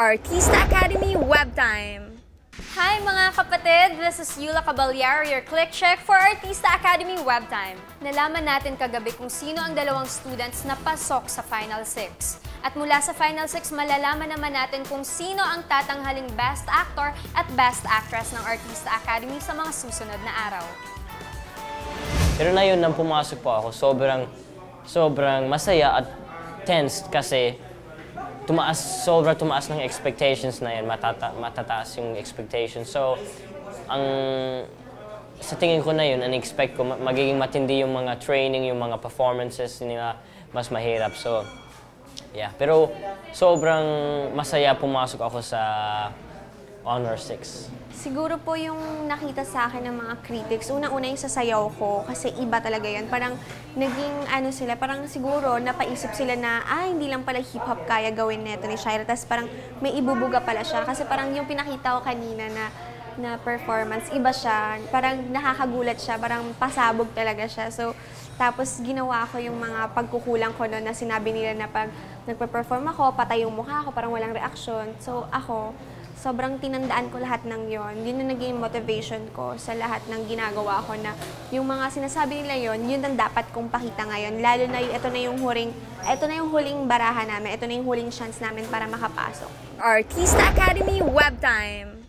Artista Academy Web Time. Hi mga kapatid! This is Yula Caballero, your click check for Artista Academy Web Time. Nalaman natin kagabi kung sino ang dalawang students na pasok sa Final 6. At mula sa Final 6, malalaman naman natin kung sino ang tatanghaling Best Actor at Best Actress ng Artista Academy sa mga susunod na araw. Pero na yun, nang pumasok po ako, sobrang masaya at tense kasi sobrang tumaas ng expectations na yan, matataas yung expectations. So, sa tingin ko na yun, expect ko, magiging matindi yung mga training, yung mga performances nila, mas mahirap. So, yeah. Pero sobrang masaya pumasok ako sa Honor 6. Siguro po yung nakita sa akin ng mga critics, unang-una yung sa sayaw ko, kasi iba talaga yun. Parang naging sila, parang siguro napaisip sila na, hindi lang pala hip-hop kaya gawin neto ni Shira. Tapos parang may ibubuga pala siya. Kasi parang yung pinakita ko kanina na performance, iba siya. Parang nakakagulat siya, parang pasabog talaga siya. So, tapos ginawa ko yung mga pagkukulang ko noon na sinabi nila na pag nagpe-perform ako, patay yung mukha ko, parang walang reaksyon. So ako, sobrang tinandaan ko lahat ng yon. Yun yung naging motivation ko sa lahat ng ginagawa ko na yung mga sinasabi nila yon, yun ang dapat kong pakita ngayon. Lalo na ito na yung huling baraha namin, ito na yung huling chance namin para makapasok. Artista Academy Web Time.